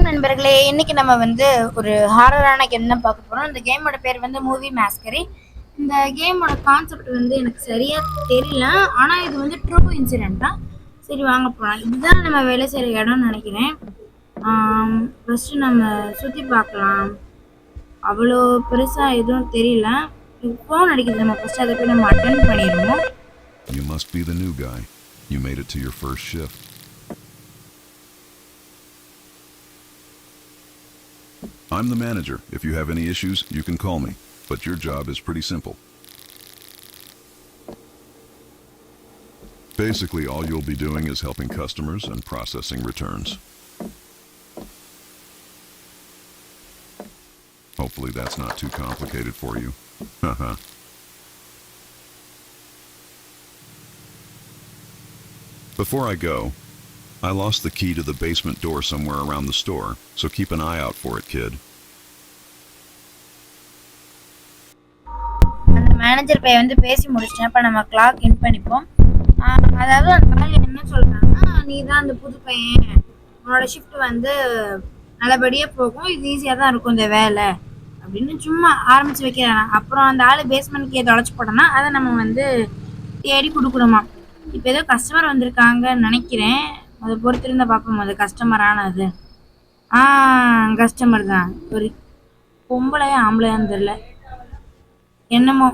நண்பர்களே, இன்னைக்கு நம்ம வந்து ஒரு ஹாரரான கேம் தான் பார்க்க போறோம். இந்த கேமோட பேர் வந்து மூவி மாஸ்கரி. இந்த கேமோட கான்செப்ட் வந்து எனக்கு சரியா தெரியல. ஆனா இது வந்து ட்ரூ இன்சிடென்ட் தான். சரி வாங்க போலாம். இதுதான் நம்ம வேலை செய்யற இடம்னு நினைக்கிறேன். ஃபர்ஸ்ட் நம்ம சுத்தி பார்க்கலாம். அவ்வளோ பெருசா எதுவும் தெரியல. ஃபோன் அடிக்குது. நம்ம ஃபர்ஸ்ட் அதை போய் நம்ம அட்டென்ட் பண்ணிடுவோம். You must be the new guy. You made it to your first shift. I'm the manager. If you have any issues, you can call me. But your job is pretty simple. Basically, all you'll be doing is helping customers and processing returns. Hopefully that's not too complicated for you. Haha. Before I go, I lost the key to the basement door somewhere around the store, so keep an eye out for it, kid. அந்த manager பையன் வந்து பேசி முடிச்சிட்டேன். இப்போ நம்ம clock இன் பண்ணிப்போம். அதாவது அந்த ஆள் என்ன சொல்றாங்கன்னா, நீ தான் அந்த புது பையன், உன்னோட ஷிஃப்ட் வந்து நல்லபடியாக போகும், இது ஈஸியாக தான் இருக்கும் இந்த வேலை அப்படின்னு சும்மா ஆரம்பிச்சு வைக்கிறாங்க. அப்புறம் அந்த ஆள் பேஸ்மெண்ட்க்கு ஏதோ தொலைச்சி போட்டோம்னா அதை நம்ம வந்து தேடி கொடுக்கணுமா. இப்போ ஏதோ கஸ்டமர் வந்திருக்காங்கன்னு நினைக்கிறேன். அதை பொறுத்திருந்தா பார்ப்போம். அது கஸ்டமரான அது கஸ்டமர் தான். ஒரு பொம்பளையா ஆம்பளையான்னு தெரியல, என்னமோ.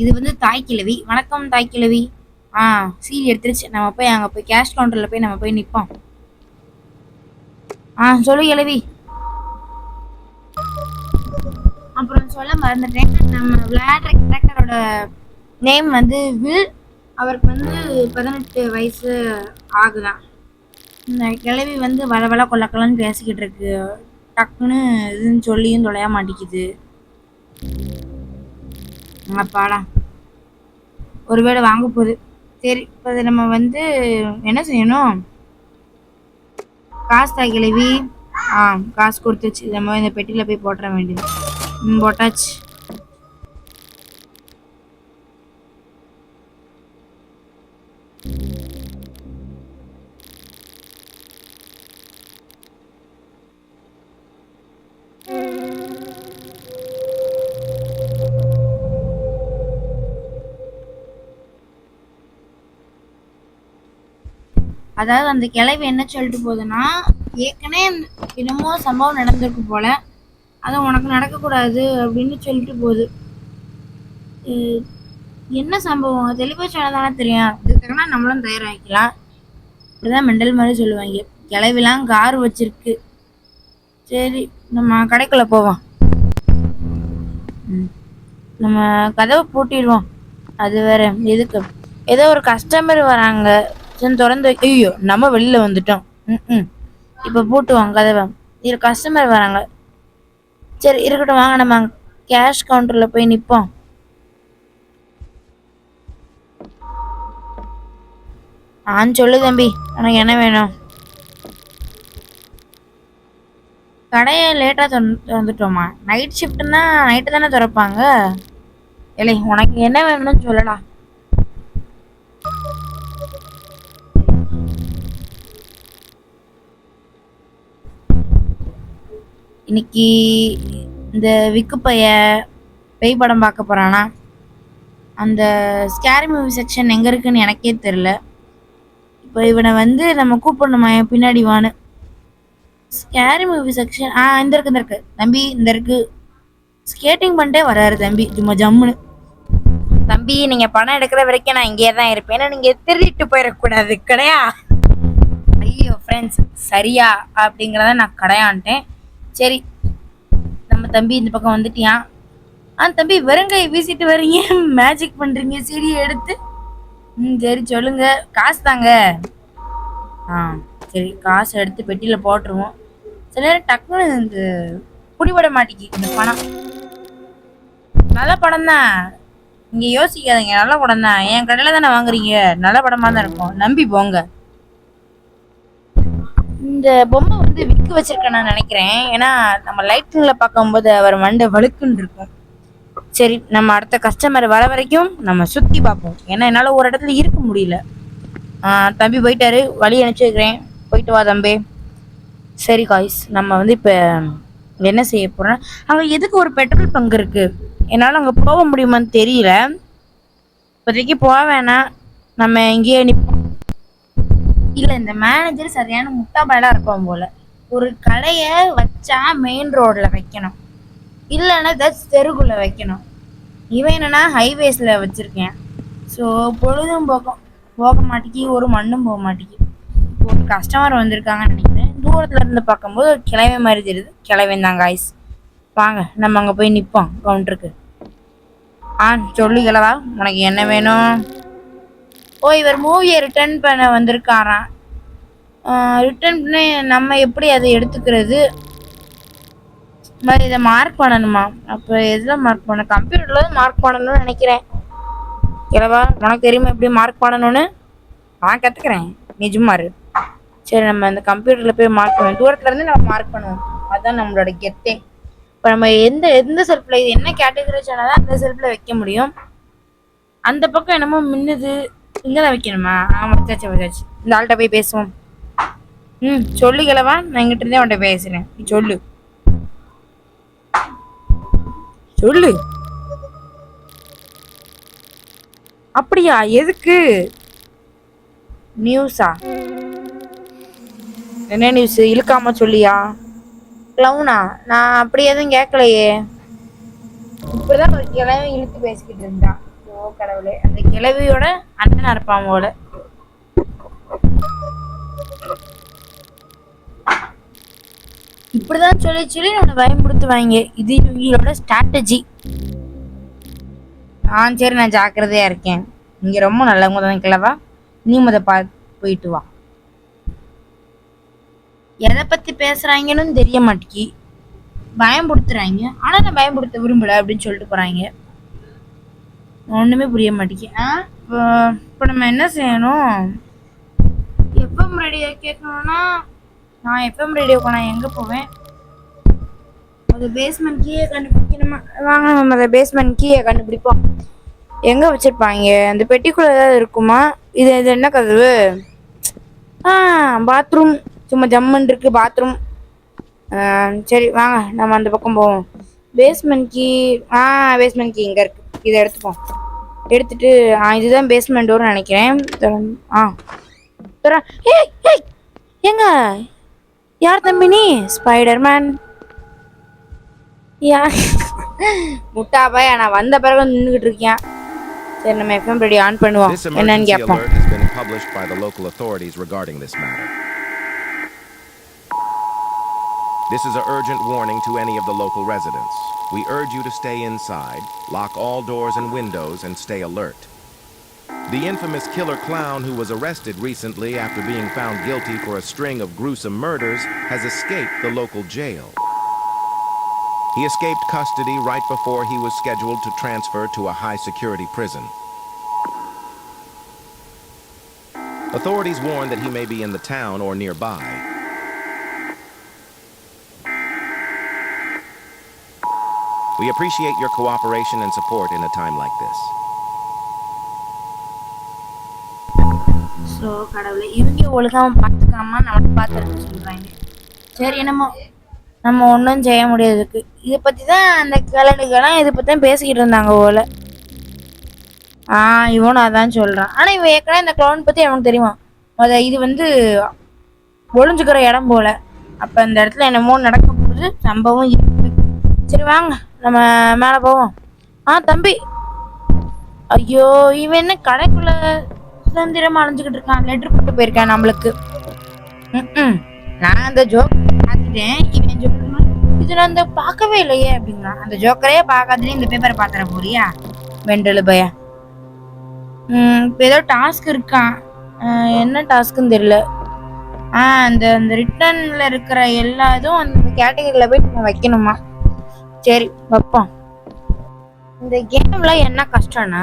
இது வந்து தாய் கிழவி. வணக்கம் தாய் கிழவி. சீரி எடுத்துருச்சு. நம்ம போய் அங்கே போய் கேஷ் கவுண்டரில் போய் நம்ம போய் நிற்போம். சொல்லு கிழவி. அப்புறம் சொல்ல மறந்துட்டேன், நம்ம விளையாடுற கேரக்டரோட நேம் வந்து வில். அவருக்கு வந்து 18 வயசு ஆகுதான். இந்த கிழவி வந்து வளவள கொள்ளக்கலன்னு பேசிக்கிட்டு இருக்கு. டக்குன்னு இதுன்னு சொல்லியும் தொலைய மாட்டேங்குது. அப்பாடா, ஒருவேளை வாங்க போகுது. சரி, இப்போ நம்ம வந்து என்ன செய்யணும்? காசு தான் கிழவி. காசு கொடுத்துச்சு. நம்ம இந்த பெட்டியில் போய் போட்டுற வேண்டியது. போட்டாச்சு. அதாவது அந்த கிழவி என்ன சொல்லிட்டு போகுதுன்னா, ஏற்கனவே என்னமோ சம்பவம் நடந்திருக்கு போல, அது உனக்கு நடக்கக்கூடாது அப்படின்னு சொல்லிட்டு போகுது. என்ன சம்பவம் தெளிவாக சொன்னதானே தெரியும். இதுக்காக நம்மளும் தயாராகிக்கலாம். இப்படிதான் மெண்டல் மாதிரி சொல்லுவாங்க. கிளவிலாம் கார் வச்சிருக்கு. சரி, நம்ம கடைக்குள்ள போவோம். நம்ம கதவை பூட்டிடுவோம். அது வேற எதுக்கு? ஏதோ ஒரு கஸ்டமர் வராங்க. திறந்து ஐயோ, நம்ம வெளியில வந்துட்டோம். இப்ப பூட்டுவோம் கதவை. இது கஸ்டமர் வராங்க. சரி இருக்கட்டும், வாங்க நம்ம கேஷ் கவுண்டர்ல போய் நிற்போம். சொல்லு தம்பி, உனக்கு என்ன வேணும்? கடையை லேட்டாக திறந்துட்டோமா? நைட் ஷிஃப்ட்னா நைட்டு தானே திறப்பாங்க. இல்லை, உனக்கு என்ன வேணும்னு சொல்லலாம். இன்னைக்கு இந்த விக்கு பைய பேய் படம் பார்க்க போறானா? அந்த ஸ்கேரி மூவி செக்ஷன் எங்கே இருக்குன்னு எனக்கே தெரில. இப்போ இவனை வந்து நம்ம கூப்பிடணுமா பின்னாடி வான்னு? ஸ்கேரி மூவி செக்ஷன் இந்த இருக்கு தம்பி, இந்த இருக்கு. ஸ்கேட்டிங் பண்ணிட்டே வராரு தம்பி, சும்மா ஜம்முன்னு. தம்பி, நீங்கள் பணம் எடுக்கிற வரைக்கும் நான் இங்கே தான் இருப்பேன். ஏன்னா நீங்கள் திருடிட்டு போயிடக்கூடாது கிடையா? ஐயோ ஃப்ரெண்ட்ஸ், சரியா அப்படிங்கிறத நான் கிடையான்ட்டேன். சரி, நம்ம தம்பி இந்த பக்கம் வந்துட்டியான். தம்பி, வெறுங்கை வீசிட்டு வரீங்க, மேஜிக் பண்ணுறீங்க சீடியை எடுத்து. சரி சொல்லுங்க, காசு தாங்க. சரி, காசு எடுத்து பெட்டியில் போட்டுருவோம். சில நேரம் டக்குன்னு இந்த பிடிபட மாட்டேங்கி இந்த பணம். நல்ல படம் தான், இங்கே யோசிக்காதீங்க. நல்ல படம் தான். என் கடையில் தானே வாங்குறீங்க, நல்ல படமாக தான் இருக்கும், நம்பி போங்க. இந்த பொம்மை வந்து விற்க வச்சிருக்கேன் நான் நினைக்கிறேன். ஏன்னா நம்ம லைட்டிங்கில் பார்க்கும்போது அவர் மண்டை வழுக்குன்னு இருக்கும். சரி, நம்ம அடுத்த கஸ்டமர் வர வரைக்கும் நம்ம சுற்றி பார்ப்போம். ஏன்னா என்னால் ஒரு இடத்துல இருக்க முடியல. தம்பி போயிட்டாரு, வழி அனுப்பிச்சு வைக்கிறேன். போயிட்டு வா தம்பி. சரி காய்ஸ், நம்ம வந்து இப்போ என்ன செய்ய போறோம்? அங்கே எதுக்கு ஒரு பெட்ரோல் பங்க் இருக்கு? என்னால் அங்கே போக முடியுமான்னு தெரியல. இப்போதைக்கு போக வேணாம், நம்ம இங்கேயே நிற்போம். இல்லை, இந்த மேனேஜர் சரியான முட்டா பயலாக இருப்பான் போல. ஒரு கடையை வச்சா மெயின் ரோடில் வைக்கணும், இல்லைன்னா ஏதாச்சும் தெருக்குள்ளே வைக்கணும். இவன் என்னன்னா ஹைவேஸில் வச்சுருக்கேன். ஸோ பொழுதும் போக மாட்டேங்கி, ஒரு மண்ணும் போக மாட்டேங்கி. இப்போ ஒரு கஸ்டமர் வந்திருக்காங்கன்னு நினைக்கிறேன். தூரத்தில் இருந்து பார்க்கும்போது ஒரு கிழமை மாதிரி தெரியுது. கிழவன் தான் காய்ஸ். வாங்க நம்ம அங்கே போய் நிற்போம் கவுண்டருக்கு. சொல்லிக்கலவா, உனக்கு என்ன வேணும்? ஓ, இவர் மூவியை ரிட்டர்ன் பண்ண வந்திருக்காராம். ரிட்டர்ன் பண்ண நம்ம எப்படி அதை எடுத்துக்கிறது? மாதிரி இதை மார்க் பண்ணணுமா? அப்போ எதில் மார்க் பண்ண? கம்ப்யூட்டரில் தான் மார்க் பண்ணணும்னு நினைக்கிறேன். கிழவா, உனக்கு தெரியுமா எப்படி மார்க் பண்ணணும்னு? நான் கற்றுக்குறேன், நிஜமாரு. சரி, நம்ம இந்த கம்ப்யூட்டரில் போய் மார்க் பண்ணுவோம். தூரத்துலேருந்து நம்ம மார்க் பண்ணுவோம். அதுதான் நம்மளோட கெத்தே. இப்போ நம்ம எந்த எந்த செல்ஃபில் இது என்ன கேட்டகரி சொன்னால் தான் அந்த செல்ஃபில் வைக்க முடியும். அந்த பக்கம் என்னமோ மின்னுது, இங்கே தான் வைக்கணுமா? வச்சாச்சு வச்சாச்சு. இந்த ஆள்கிட்ட போய் பேசுவோம். சொல்லிக்கலவா, நான் எங்கிட்ட இருந்தே அவன்கிட்ட பேசுகிறேன். நீ சொல்லு சொல்லு. அப்படியா? எதுக்கு? நியூஸா? என்ன நியூஸ்? இழுக்காம சொல்லியா? கிளவுனா? நான் அப்படி எதுவும் கேட்கலையே. இப்படிதான் ஒரு கிழவி இழுத்து பேசிக்கிட்டு இருந்தான். ஓ கடவுளே, அந்த கிழவியோட அண்ணனா இருப்பான் போல. இப்படிதான் சொல்லி சொல்லி நம்மளை பயன்படுத்துவாங்க. இது இவங்களோட ஸ்ட்ராட்டஜி. சரி, நான் ஜாக்கிரதையா இருக்கேன். இங்க ரொம்ப நல்லவங்க தான் கிழவா. நீ போயிட்டு வா. எதை பத்தி பேசுறாங்கன்னு தெரிய மாட்டேங்கி. பயன்படுத்துறாங்க, ஆனா நான் பயன்படுத்த விரும்பல அப்படின்னு சொல்லிட்டு போறாங்க. ஒண்ணுமே புரிய மாட்டேங்கி. இப்போ நம்ம என்ன செய்யணும்? எஃப்எம் ரேடியோ கேட்கணும்னா நான் எஃப்எம் ரேடியோக்கு நான் எங்க போவேன்? அது பேஸ்மெண்ட் கீயை கண்டுபிடிக்கணுமா? வாங்க நம்ம அதை பேஸ்மெண்ட் கீயை கண்டுபிடிப்போம். எங்க வச்சிருப்பாங்க? அந்த பெட்டிக்குள்ள ஏதாவது இருக்குமா? இது இது என்ன கதவு? பாத்ரூம். சும்மா ஜம்முன்னு இருக்கு பாத்ரூம். சரி வாங்க நம்ம அந்த பக்கம் போவோம். Basement key. பேஸ்மெண்ட் கீ இங்கே இருக்கு. இதை எடுத்துப்போம். எடுத்துட்டு இதுதான் பேஸ்மெண்ட் டோர்னு நினைக்கிறேன். ஏங்க, யார் தம்பி நீ? ஸ்பைடர்மேன். முட்டாபாய், நான் வந்த பிறகு நின்றுகிட்டு இருக்கேன். சரி, நம்ம எஃப்எம் ரேடியோ ஆன் பண்ணுவோம். என்னன்னு கேட்போம். This emergency alert has been published by the local authorities regarding this matter. This is an urgent warning to any of the local residents. We urge you to stay inside, lock all doors and windows, and stay alert. The infamous killer clown who was arrested recently after being found guilty for a string of gruesome murders has escaped the local jail. He escaped custody right before he was scheduled to transfer to a high-security prison. Authorities warn that he may be in the town or nearby. We appreciate your cooperation and support in a time like this. So கடவுளை, இவங்க ஒழுங்காம பார்த்துக்காம நம்ம பார்த்துருக்கு சொல்கிறாங்க. சரி, நம்ம ஒன்றும் செய்ய முடியாதுக்கு. இதை பற்றி தான் அந்த கிழடுகள்லாம் இதை பற்றி தான் பேசிக்கிட்டு இருந்தாங்க போல. இவனும் அதான் சொல்கிறான். ஆனால் இவன் ஏற்கனவே இந்த க்ளவுன் பற்றி அவனுக்கு தெரியுமா? இது வந்து ஒளிஞ்சுக்கிற இடம் போல. அப்போ இந்த இடத்துல என்னமோ நடக்க போகுது, சம்பவம் இருக்கு. சரி வாங்க நம்ம மேலே போவோம். தம்பி, ஐயோ இவன் என்ன கடைக்குள்ள சுதந்திரமா அலைஞ்சுக்கிட்டு இருக்கான்? லெட்டர் போட்டு போயிருக்கான் நம்மளுக்கு. நான் அந்த ஜோக் பார்த்துட்டேன். இவன் ஜோக் இது நான் அந்த பார்க்கவே இல்லையே அப்படின்னா, அந்த ஜோக்கரையே பார்க்காதே இந்த பேப்பரை பார்த்துற போறியா வெண்டலு பையா? இப்போ ஏதோ டாஸ்க் இருக்கான். என்ன டாஸ்க்குன்னு தெரியல. அந்த அந்த ரிட்டர்ன்ல இருக்கிற எல்லா இதுவும் அந்த கேட்டகரியில போய் நம்ம வைக்கணுமா? சரி வைப்போம். இந்த கேம்ல என்ன கஷ்டம்னா,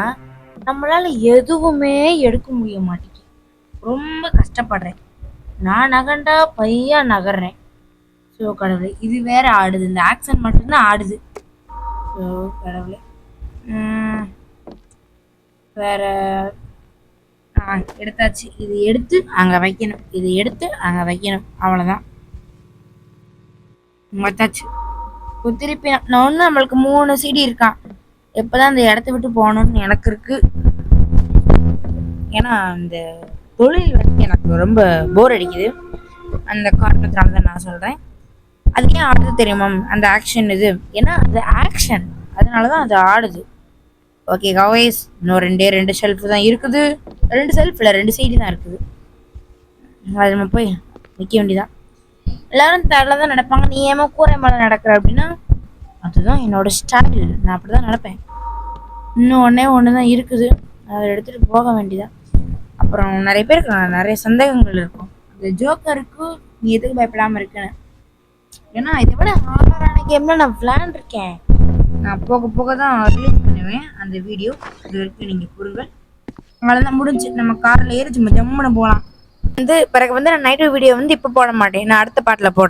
நம்மளால எதுவுமே எடுக்க முடிய மாட்டேங்குது. ரொம்ப கஷ்டப்படுறேன். நான் நகண்டா பையா நகர்றேன். ஸோ கடவுளே, இது வேற ஆடுது. இந்த ஆக்சன் மட்டும்தான் ஆடுது. ஸோ கடவுளே, வேற எடுத்தாச்சு. இது எடுத்து அங்கே வைக்கணும், இது எடுத்து அங்கே வைக்கணும், அவ்வளோதான். மத்தாச்சு. இப்போ திருப்பி நான் வந்து நம்மளுக்கு 3 சிடி இருக்கான். எப்போதான் அந்த இடத்த விட்டு போகணும்னு எனக்கு இருக்கு. ஏன்னா அந்த தொழில் வந்து எனக்கு ரொம்ப போர் அடிக்குது. அந்த காரணத்தினால தான் நான் சொல்கிறேன். அது ஏன் ஆடுது தெரியுமா? அந்த ஆக்ஷன் இது. ஏன்னா அது ஆக்ஷன், அதனால தான் அது ஆடுது. ஓகே கவைஸ், இன்னும் 2 ஷெல்ஃப் தான் இருக்குது. 2 ஷெல்ஃப் இல்லை, 2 சைடு தான் இருக்குது. அது நம்ம போய் நிற்க வேண்டியதான். எல்லாரும் தரல தான் நடப்பாங்க. நீ ஏமா கூரை மேலே நடக்கிற அப்படின்னா, அதுதான் என்னோட ஸ்டைல். நான் அப்படி தான் நடப்பேன். இன்னும் ஒன்று தான் இருக்குது, அதை எடுத்துகிட்டு போக வேண்டியதான். அப்புறம் நிறைய பேருக்கு நிறைய சந்தேகங்கள் இருக்கும். அந்த ஜோக்கருக்கு நீ எதுக்கு பயப்படாமல் இருக்குன்னு. ஏன்னா இதை விட ஹாரரான கேமில் நான் விளையாண்டுருக்கேன். நான் போக போக தான் ரிலீஸ் பண்ணுவேன் அந்த வீடியோ. இது வரைக்கும் நீங்கள் பொருள்கள் அவ்வளோதான் முடிஞ்சு. நம்ம காரில் ஏறி சும்மா ஜம்முன்னு போகலாம். பிறகு வந்து நான் நைட்டு வீடியோ வந்து இப்போ போட மாட்டேன், நான் அடுத்த பாட்டில் போடுறேன்.